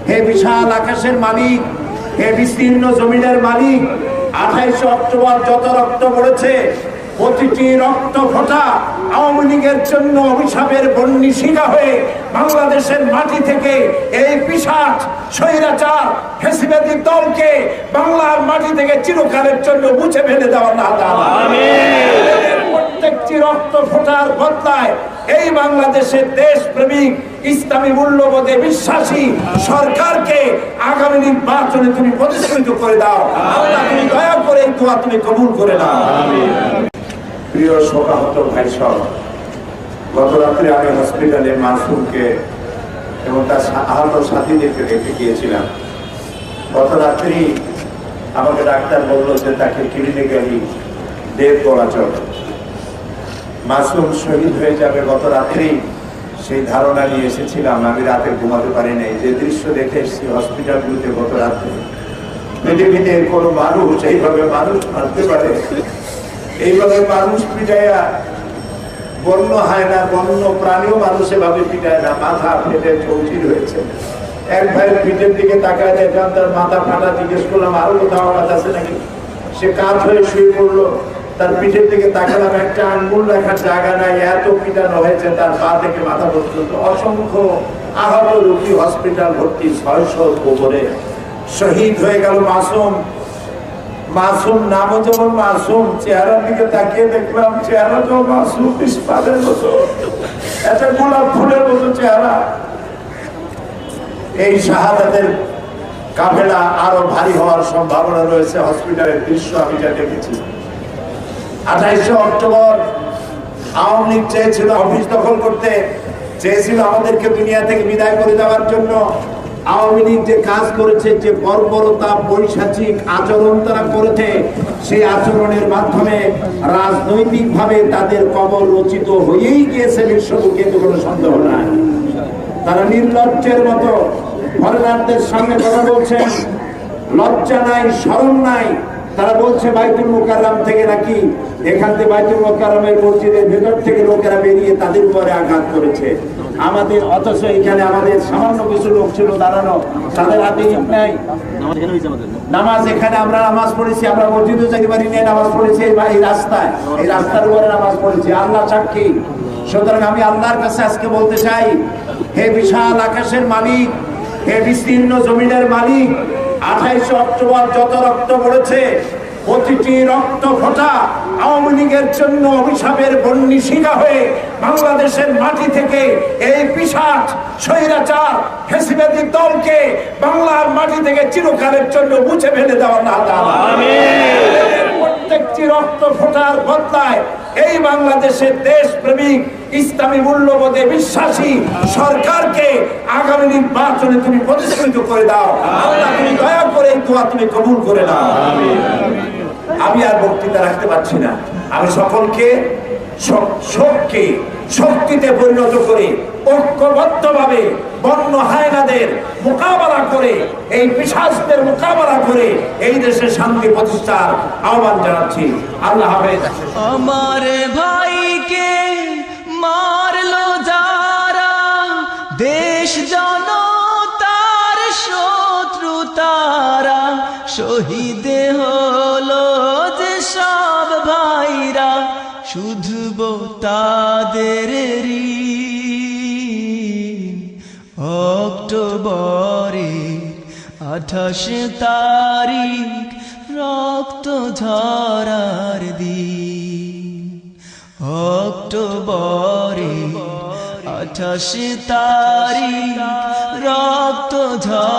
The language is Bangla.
হে বিশাল আকাশের মালিক, হে বিস্তীর্ণ জমিনের মালিক, 28 অক্টোবর যত রক্ত পড়েছে, প্রতিটি রক্ত ফোঁটা আওয়ামী লীগের জন্য অভিশাপের বন্যী শিখা হয়ে বাংলাদেশের মাটি থেকে এই পিশাচ স্বৈরাচার ফ্যাসিবাদী দলকে বাংলার মাটি থেকে চিরকালের জন্য মুছে ফেলে দেওয়া না। প্রত্যেকটি রক্ত ফোঁটার বদলায় এই বাংলাদেশের দেশপ্রেমিক ইসলামী মূল্যবোধে বিশ্বাসী সরকারকে আগামী নির্বাচনে তুমি প্রতিষ্ঠিত করে দাও। আল্লাহ তুমি দয়া করে এই দোয়া তুমি কবুল করে নাও। প্রিয় শোকাহত ভাই সব, গত রাত্রে আমি হসপিটালে মাসুমকে এবং তার আহত সাথীদেরকে রেখে গিয়েছিলাম। গত রাত্রি আমাকে ডাক্তার বলল যে তাকে ক্লিনিক্যালি ডেথ বলা চলে, মাসুম শহীদ হয়ে যাবে। গত রাত্রি সেই ধারণা নিয়ে এসেছিলাম, আমি রাতে ঘুমাতে পারি নাই। যে দৃশ্য দেখে এসেছি হসপিটালগুলোতে গত রাত্রে, পৃথিবীতে কোনো মানুষ এইভাবে মানুষ মারতে পারে, এইভাবে মানুষ পিটাইয়া, বন্য হয় না, বন্য প্রাণীও মানুষ এভাবে পিটায় না। মাথা ফেটে চৌচির হয়েছে। এক ভাইয়ের পিঠের দিকে তাকায় দেখলাম তার মাথা ফাটা। জিজ্ঞেস করলাম আরো কোথাও আঘাত আছে নাকি? সে কাজ হয়ে শুয়ে পড়লো। তার পিঠের দিকে তাকালাম, একটা আঙ্গুল রাখার জায়গা নাই, এত পিটানো হয়েছে তার পা থেকে মাথা পর্যন্ত। অসংখ্য আহত রোগী হসপিটাল ভর্তি, 600 কোবরে। শহীদ হয়ে গেল মাসুম। মাসুম নামও যেমন মাসুম, চেহারার দিকে তাকিয়ে দেখলাম চেহারাটাও মাসুম, ইস্পাতের মতো, একটা গোলাপ ফুলের মতো চেহারা। এই শাহাদাতের কাফেলা আরো ভারী হওয়ার সম্ভাবনা রয়েছে। হসপিটালের দৃশ্য আমি যা দেখেছি। 28 অক্টোবর আওয়ামী লীগ চেয়েছিল অফিস দখল করতে, চেয়েছিল আমাদেরকে দুনিয়া থেকে বিদায় করে দেওয়ার জন্য। আওয়ামী লীগ যে কাজ করেছে, যে বর্বরতা পৈশাচিক আচরণ তারা করেছে, সেই আচরণের মাধ্যমে রাজনৈতিকভাবে তাদের কবর রচিত হয়েই গিয়েছে বিশ্বকে, কোনো সন্দেহ নাই। তারা নির্লজ্জের মতো ফরেনারদের সঙ্গে কথা বলছেন, লজ্জা নাই, শরম নাই। তারা বলছে বাইতুল মুকাররম থেকে নাকি, এখান থেকে বাইতুল মুকাররমের মসজিদের ভেতর থেকে লোকেরা বেরিয়ে তাদের উপরে আঘাত করেছে আমাদের। অথচ এখানে আমাদের সামান্য কিছু লোক ছিল দাঁড়ানো, তাদের হাতে ইট নাই। নামাজ এখানে আমরা নামাজ পড়েছি, আমরা মসজিদে যাইতে পারি নিয়ে নামাজ পড়েছি এই রাস্তায়, এই রাস্তার উপরে নামাজ পড়েছি, আল্লাহ সাক্ষী। সুতরাং আমি আল্লাহর কাছে আজকে বলতে চাই, হে বিশাল আকাশের মালিক, হে বিস্তীর্ণ জমিনের মালিক, 28 অক্টোবর যত রক্ত পড়েছে, প্রতিটি রক্ত ফোঁটা আওয়ামী লীগের জন্য অভিশাপের বন্যী শিখা হয়ে বাংলাদেশের মাটি থেকে এই পিশাচ স্বৈরাচার ফ্যাসিবাদী দলকে বাংলার মাটি থেকে চিরকালের জন্য মুছে ফেলে দেওয়া না। প্রত্যেকটি রক্ত ফোঁটার বদলায় এই বাংলাদেশের দেশপ্রেমিক ইসলামী মূল্যবোধে বিশ্বাসী সরকারকে আগামী নির্বাচনে তুমি প্রতিষ্ঠিত করে দাও। আল্লাহ তুমি দয়া করে এই দোয়া তুমি কবুল করে নাও। আমি আর বক্তৃতা রাখতে পারছি না। আমি সকলকে শোককে শক্তিতে পরিণত করে ঐক্যবদ্ধভাবে বন্য হায়নাদের মোকাবেলা করে, এই পিশাচদের মোকাবেলা করে এই দেশে শান্তি প্রতিষ্ঠার আহ্বান জানাচ্ছি। আল্লাহ হাফেজ। আমার ভাইকে মারলো যারা, দেশ জনতার শত্রু তারা, শহীদ হলো যে সব ভাইরা, শুধব তাদের ঋণ। অক্টোবরে 28 তারিখ রক্ত ঝরার দিন। অক্টোবরে 28 তারিখ রক্ত ঝরার